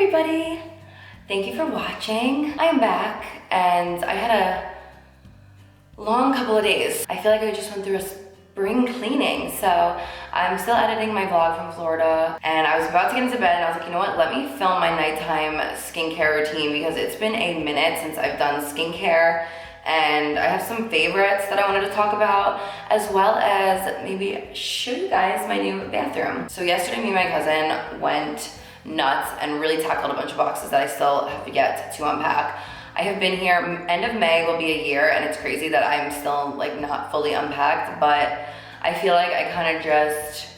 everybody! Thank you for watching. I am back and I had a long couple of days. I feel like I just went through a spring cleaning. So I'm still editing my vlog from Florida and I was about to get into bed and I was like, you know what, let me film my nighttime skincare routine because it's been a minute since I've done skincare and I have some favorites that I wanted to talk about, as well as maybe show you guys my new bathroom. So yesterday, me and my cousin went nuts and really tackled a bunch of boxes that I still have yet to unpack. I have been here, end of May will be a year, and it's crazy that I'm still like not fully unpacked, but I feel like I kind of just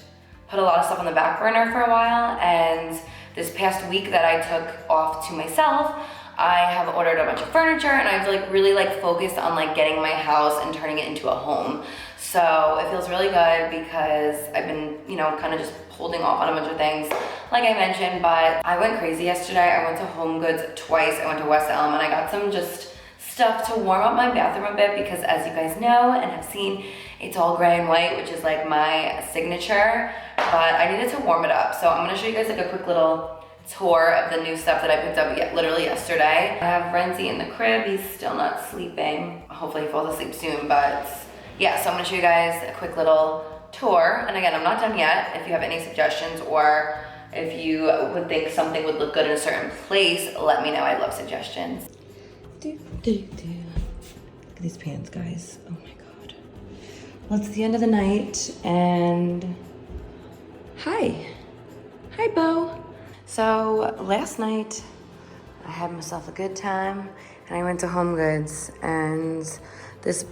put a lot of stuff on the back burner for a while, and this past week that I took off to myself, I have ordered a bunch of furniture and I've like really like focused on like getting my house and turning it into a home. So it feels really good because I've been, you know, kind of just holding off on a bunch of things like I mentioned, but I went crazy yesterday. I went to Home Goods twice. I went to West Elm and I got some just stuff to warm up my bathroom a bit because as you guys know and have seen, it's all gray and white, which is like my signature, but I needed to warm it up. So I'm gonna show you guys like a quick little tour of the new stuff that I picked up literally yesterday. I have Renzi in the crib. He's still not sleeping. Hopefully he falls asleep soon, but yeah, so I'm gonna show you guys a quick little tour. And again, I'm not done yet. If you have any suggestions or if you would think something would look good in a certain place, let me know. I love suggestions. Look at these pants, guys. Oh my God. Well, it's the end of the night and hi, Bo. So last night I had myself a good time and I went to Home Goods and this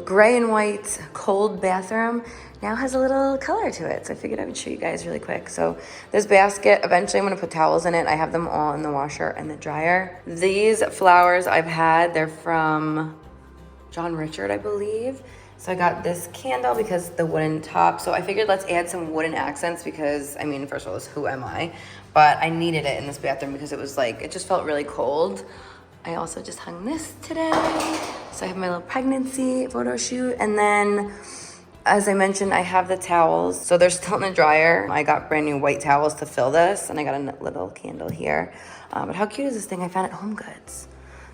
gray and white cold bathroom now has a little color to it. So I figured I would show you guys really quick. So this basket, eventually I'm gonna put towels in it. I have them all in the washer and the dryer. These flowers I've had, they're from John Richard, I believe. So I got this candle because the wooden top. So I figured let's add some wooden accents because, I mean, first of all, who am I? But I needed it in this bathroom because it was like, it just felt really cold. I also just hung this today. So I have my little pregnancy photo shoot. And then, as I mentioned, I have the towels. So they're still in the dryer. I got brand new white towels to fill this. And I got a little candle here. But how cute is this thing I found at Home Goods?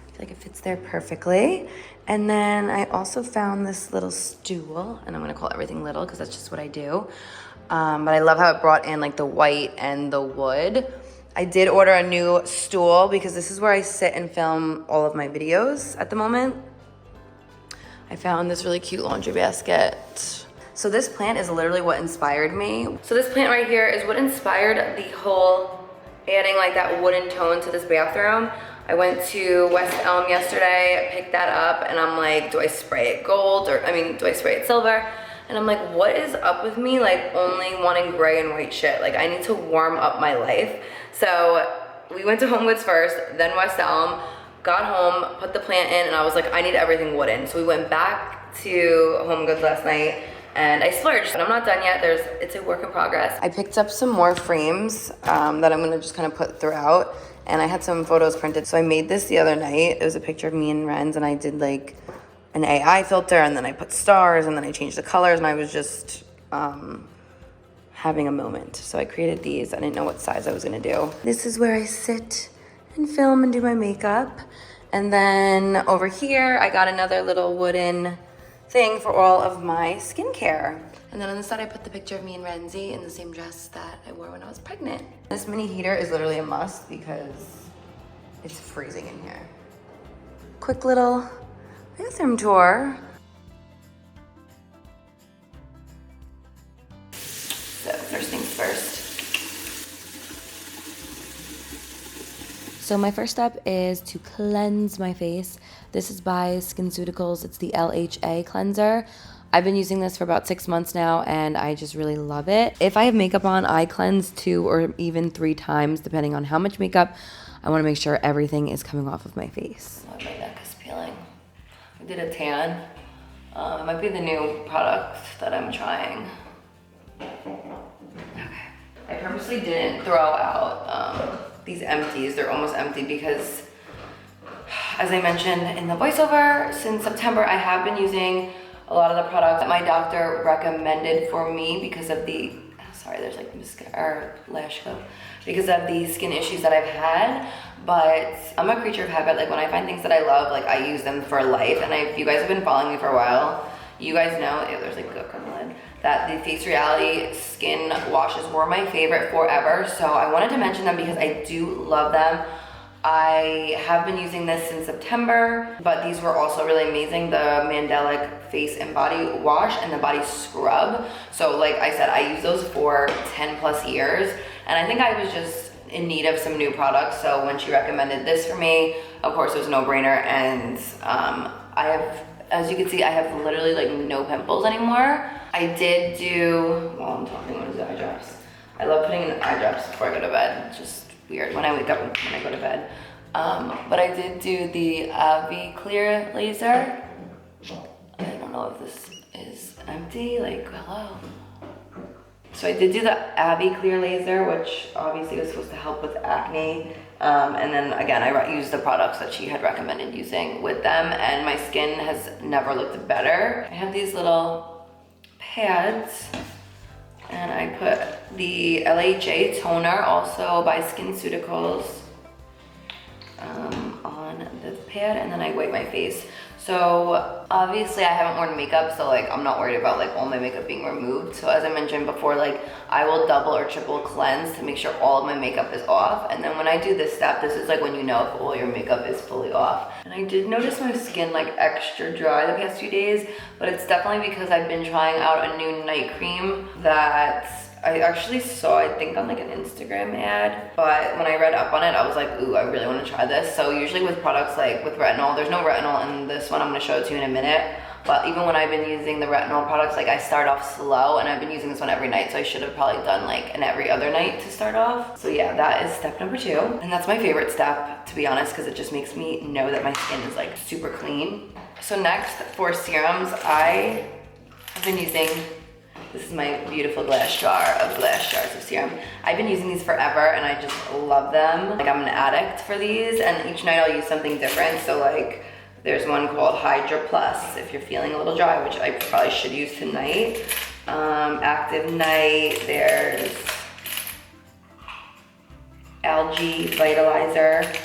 I feel like it fits there perfectly. And then I also found this little stool, and I'm gonna call everything little because that's just what I do. But I love how it brought in like the white and the wood. I did order a new stool because this is where I sit and film all of my videos at the moment. I found this really cute laundry basket. So this plant is literally what inspired me. So this plant right here is what inspired the whole adding like that wooden tone to this bathroom. I went to West Elm yesterday, picked that up, and I'm like, do I spray it gold or, do I spray it silver? And I'm like, what is up with me? Like only wanting gray and white shit. Like I need to warm up my life. So we went to Home Goods first, then West Elm, got home, put the plant in, and I was like, I need everything wooden. So we went back to Home Goods last night and I splurged, but I'm not done yet. It's a work in progress. I picked up some more frames that I'm gonna just kind of put throughout. And I had some photos printed. So I made this the other night. It was a picture of me and Renz, and I did like an AI filter, and then I put stars, and then I changed the colors, and I was just having a moment. So I created these. I didn't know what size I was gonna do. This is where I sit and film and do my makeup. And then over here, I got another little wooden thing for all of my skincare. And then on the side, I put the picture of me and Renzi in the same dress that I wore when I was pregnant. This mini heater is literally a must because it's freezing in here. Quick little bathroom tour. So first things first. So my first step is to cleanse my face. This is by SkinCeuticals. It's the LHA cleanser. I've been using this for about 6 months now and I just really love it. If I have makeup on, I cleanse 2 or even 3 times depending on how much makeup. I want to make sure everything is coming off of my face. Oh, my neck is peeling. I did a tan. It might be the new product that I'm trying. Okay. I purposely didn't throw out these empties. They're almost empty because, as I mentioned in the voiceover, since September I have been using a lot of the products that my doctor recommended for me because of the sorry, there's like mascara or lash glue, because of the skin issues that I've had. But I'm a creature of habit. Like when I find things that I love, like I use them for life. And if you guys have been following me for a while, you guys know, there's like gook on the lid, that the Face Reality skin washes were my favorite forever. So I wanted to mention them because I do love them. I have been using this since September, but these were also really amazing. The Mandelic Face and Body Wash and the Body Scrub. So like I said, I use those for 10 plus years. And I think I was just in need of some new products. So when she recommended this for me, of course it was a no-brainer. And I have, as you can see, I have literally like no pimples anymore. I did do, while I'm talking, what is the eye drops? I love putting in eye drops before I go to bed. It's just weird when I wake up and when I go to bed. But I did do the AV Clear laser. I don't know if this is empty, like hello. So I did do the AV Clear laser, which obviously was supposed to help with acne. And then again, I used the products that she had recommended using with them, and my skin has never looked better. I have these little pads, and I put the LHA toner, also by SkinCeuticals, on the pad, and then I wipe my face. So obviously I haven't worn makeup, so like I'm not worried about like all my makeup being removed. So as I mentioned before, like I will double or triple cleanse to make sure all of my makeup is off. And then when I do this step, this is like when you know if all your makeup is fully off. And I did notice my skin like extra dry the past few days, but it's definitely because I've been trying out a new night cream that I actually saw, I think on like an Instagram ad, but when I read up on it, I was like, ooh, I really want to try this. So usually with products like with retinol, there's no retinol in this one. I'm going to show it to you in a minute. But even when I've been using the retinol products, like I start off slow, and I've been using this one every night. So I should have probably done like an every other night to start off. So yeah, that is step number 2. And that's my favorite step, to be honest, because it just makes me know that my skin is like super clean. So next for serums, I have been using, this is my beautiful glass jars of serum. I've been using these forever and I just love them. Like I'm an addict for these, and each night I'll use something different. So like there's one called Hydra Plus if you're feeling a little dry, which I probably should use tonight. Active Night, there's Algae Vitalizer,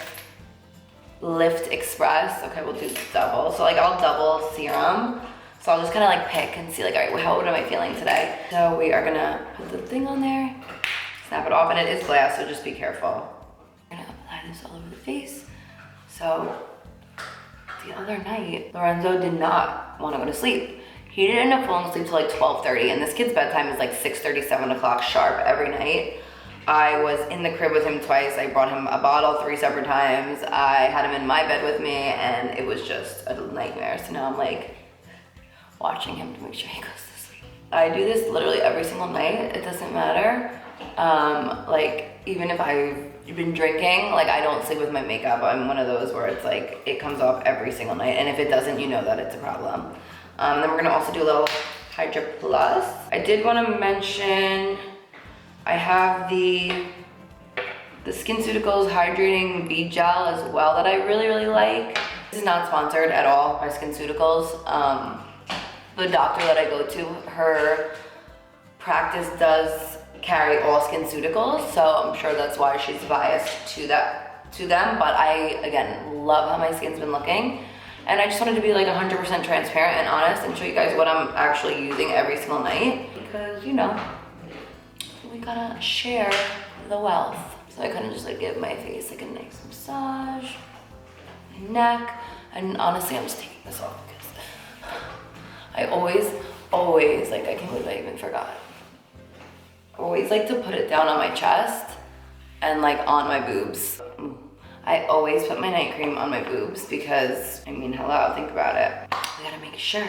Lift Express. Okay, we'll do double. So like I'll double serum. So I'll just kind of like pick and see like, all right, how am I feeling today? So we are gonna put the thing on there, snap it off, and it is glass, so just be careful. We're gonna apply this all over the face. So the other night, Lorenzo did not want to go to sleep. He didn't end up falling asleep till like 12:30, and this kid's bedtime is like 6:30, 7 o'clock sharp every night. I was in the crib with him twice. I brought him a bottle 3 separate times. I had him in my bed with me, and it was just a nightmare. So now I'm like, watching him to make sure he goes to sleep. I do this literally every single night. It doesn't matter. Like even if I've been drinking, like I don't sleep with my makeup. I'm one of those where it's like it comes off every single night, and if it doesn't, you know that it's a problem. Then we're gonna also do a little Hydra Plus. I did want to mention I have the SkinCeuticals Hydrating Bead Gel as well that I really like. This is not sponsored at all by SkinCeuticals. The doctor that I go to, her practice does carry all SkinCeuticals, so I'm sure that's why she's biased to them. But I, again, love how my skin's been looking. And I just wanted to be like 100% transparent and honest and show you guys what I'm actually using every single night. Because, you know, we gotta share the wealth. So I kind of just like give my face like a nice massage, my neck. And honestly, I'm just taking this off because I always, like, I can't believe I even forgot. Always like to put it down on my chest and like on my boobs. I always put my night cream on my boobs because, I mean, hello, think about it. We gotta make sure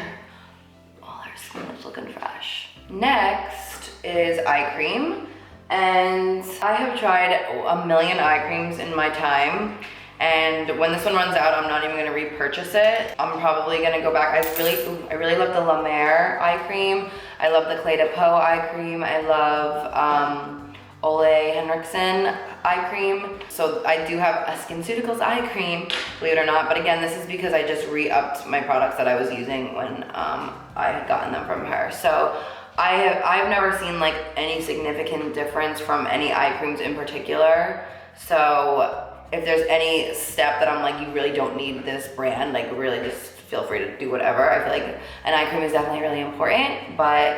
all our skin is looking fresh. Next is eye cream. And I have tried a million eye creams in my time. And when this one runs out, I'm not even gonna repurchase it. I'm probably gonna go back. I really love the La Mer eye cream. I love the Clé de Peau eye cream. I love Ole Henriksen eye cream. So I do have a SkinCeuticals eye cream, believe it or not. But again, this is because I just re-upped my products that I was using when I had gotten them from her. So I've never seen like any significant difference from any eye creams in particular. So if there's any step that I'm like, you really don't need this brand, like really just feel free to do whatever. I feel like an eye cream is definitely really important, but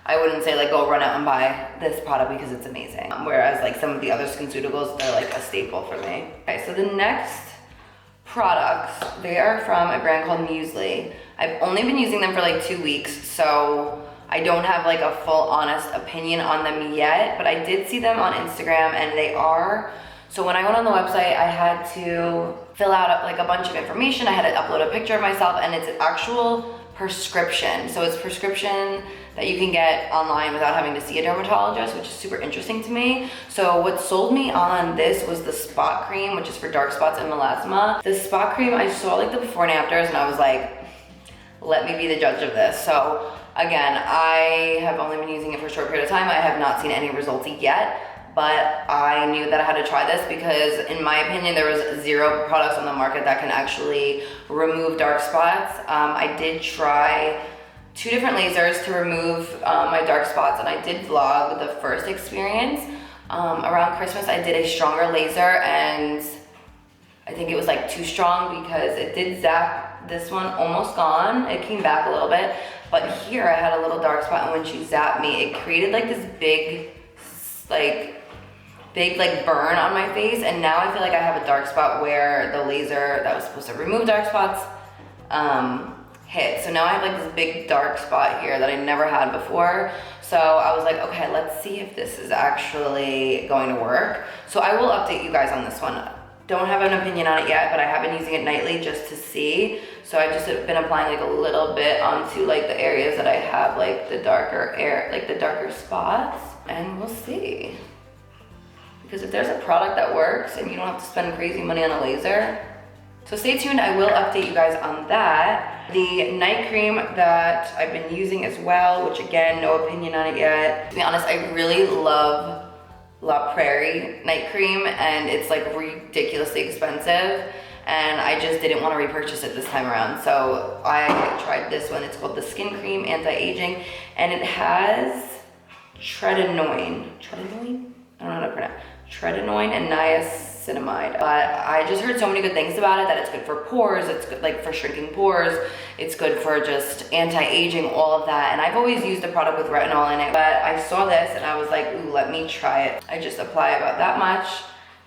I wouldn't say like go run out and buy this product because it's amazing. Whereas like some of the other SkinCeuticals, they're like a staple for me. Okay, so the next products, they are from a brand called Muesli. I've only been using them for like 2 weeks, so I don't have like a full honest opinion on them yet, but I did see them on Instagram and they are, so when I went on the website, I had to fill out like a bunch of information. I had to upload a picture of myself, and it's an actual prescription. So it's prescription that you can get online without having to see a dermatologist, which is super interesting to me. So what sold me on this was the spot cream, which is for dark spots and melasma. The spot cream, I saw like the before and afters and I was like, let me be the judge of this. So again, I have only been using it for a short period of time. I have not seen any results yet, but I knew that I had to try this because in my opinion, there was 0 products on the market that can actually remove dark spots. I did try 2 different lasers to remove my dark spots, and I did vlog the first experience. Around Christmas, I did a stronger laser, and I think it was like too strong because it did zap this one almost gone. It came back a little bit, but here I had a little dark spot, and when she zapped me, it created like this big burn on my face, and now I feel like I have a dark spot where the laser that was supposed to remove dark spots hit. So now I have like this big dark spot here that I never had before. So I was like, okay, let's see if this is actually going to work. So I will update you guys on this one. Don't have an opinion on it yet, but I have been using it nightly just to see. So I've just been applying like a little bit onto like the areas that I have like the darker spots, and we'll see. Because if there's a product that works and you don't have to spend crazy money on a laser, so stay tuned, I will update you guys on that. The night cream that I've been using as well, which again, no opinion on it yet. To be honest, I really love La Prairie night cream, and it's like ridiculously expensive, and I just didn't want to repurchase it this time around. So I tried this one. It's called the Skin Cream Anti-Aging, and it has tretinoin. I don't know how to pronounce tretinoin and niacinamide. But I just heard so many good things about it, that it's good for pores, it's good like for shrinking pores, it's good for just anti-aging, all of that. And I've always used a product with retinol in it, but I saw this and I was like, ooh, let me try it. I just apply about that much,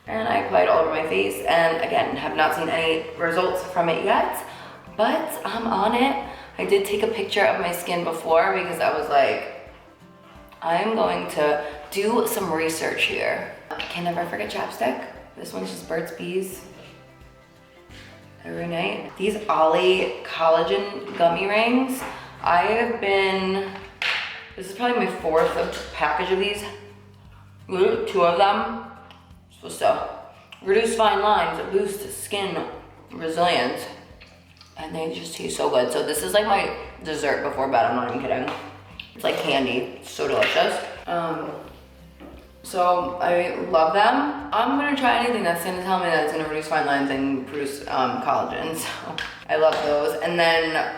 and I apply it all over my face, and again, have not seen any results from it yet, but I'm on it. I did take a picture of my skin before because I was like, I'm going to do some research here. I can never forget chapstick. This one's just Burt's Bees every night. These Ollie collagen gummy rings. This is probably my 4th package of these. 2 of them. Supposed to reduce fine lines, boost skin resilience, and they just taste so good. So this is like my dessert before bed, I'm not even kidding. It's like candy, it's so delicious. So I love them. I'm gonna try anything that's gonna tell me that it's gonna reduce fine lines and produce collagen, so I love those. And then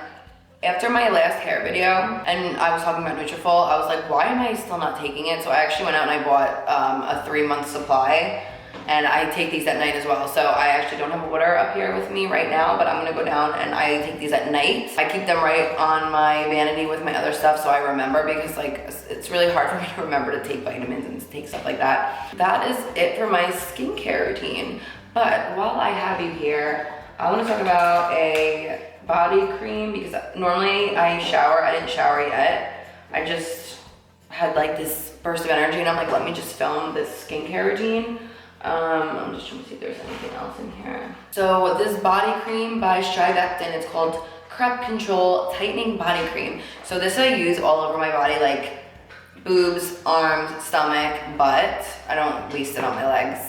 after my last hair video, and I was talking about Nutrafol, I was like, why am I still not taking it? So I actually went out and I bought a 3-month supply, and I take these at night as well. So I actually don't have a water up here with me right now, but I'm gonna go down and I take these at night. I keep them right on my vanity with my other stuff so I remember, because like it's really hard for me to remember to take vitamins and take stuff like that. That is it for my skincare routine. But while I have you here, I wanna talk about a body cream, because normally I shower. I didn't shower yet. I just had like this burst of energy and I'm like, let me just film this skincare routine. I'm just trying to see if there's anything else in here. So this body cream by Strivectin, it's called Crep Control Tightening Body Cream. So this I use all over my body, like boobs, arms, stomach, butt. I don't waste it on my legs.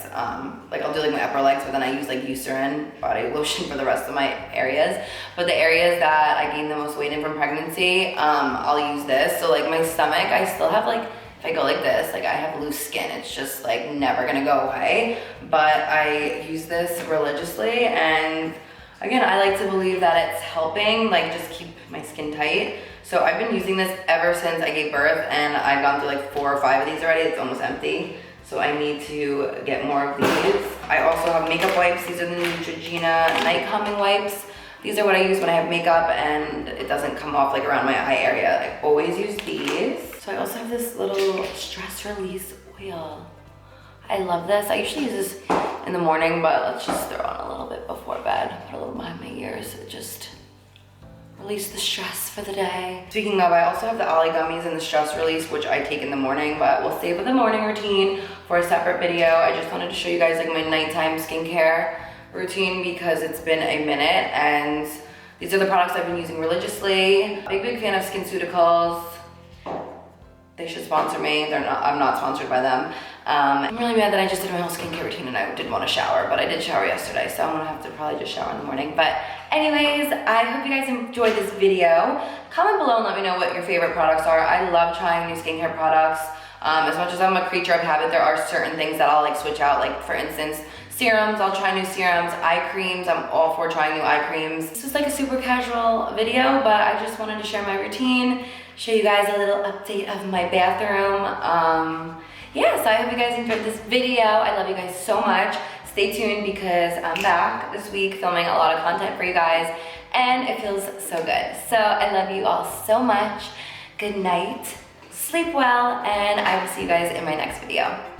Like I'll do like my upper legs, but then I use like Eucerin body lotion for the rest of my areas. But the areas that I gained the most weight in from pregnancy, I'll use this. So like my stomach, I still have like, if I go like this, like I have loose skin, it's just like never gonna go away. But I use this religiously, and again, I like to believe that it's helping like just keep my skin tight. So I've been using this ever since I gave birth, and I've gone through like 4 or 5 of these already. It's almost empty. So I need to get more of these. I also have makeup wipes. These are the Neutrogena night calming wipes. These are what I use when I have makeup and it doesn't come off like around my eye area. I always use these. So I also have this little stress release oil. I love this. I usually use this in the morning, but let's just throw on a little bit before bed. Put a little behind my ears. It just release the stress for the day. Speaking of, I also have the Ollie gummies and the stress release, which I take in the morning, but we'll save the morning routine for a separate video. I just wanted to show you guys like my nighttime skincare routine because it's been a minute, and these are the products I've been using religiously. Big fan of SkinCeuticals. They should sponsor me. I'm not sponsored by them. I'm really mad that I just did my whole skincare routine and I did want to shower, but I did shower yesterday, so I'm gonna have to probably just shower in the morning. But anyways, I hope you guys enjoyed this video. Comment below and let me know what your favorite products are. I love trying new skincare products. As much as I'm a creature of habit, there are certain things that I'll like switch out. Like for instance, serums, I'll try new serums. Eye creams, I'm all for trying new eye creams. This is like a super casual video, but I just wanted to share my routine, show you guys a little update of my bathroom. Yeah, so I hope you guys enjoyed this video. I love you guys so much. Stay tuned because I'm back this week filming a lot of content for you guys, and it feels so good. So I love you all so much. Good night, sleep well, and I will see you guys in my next video.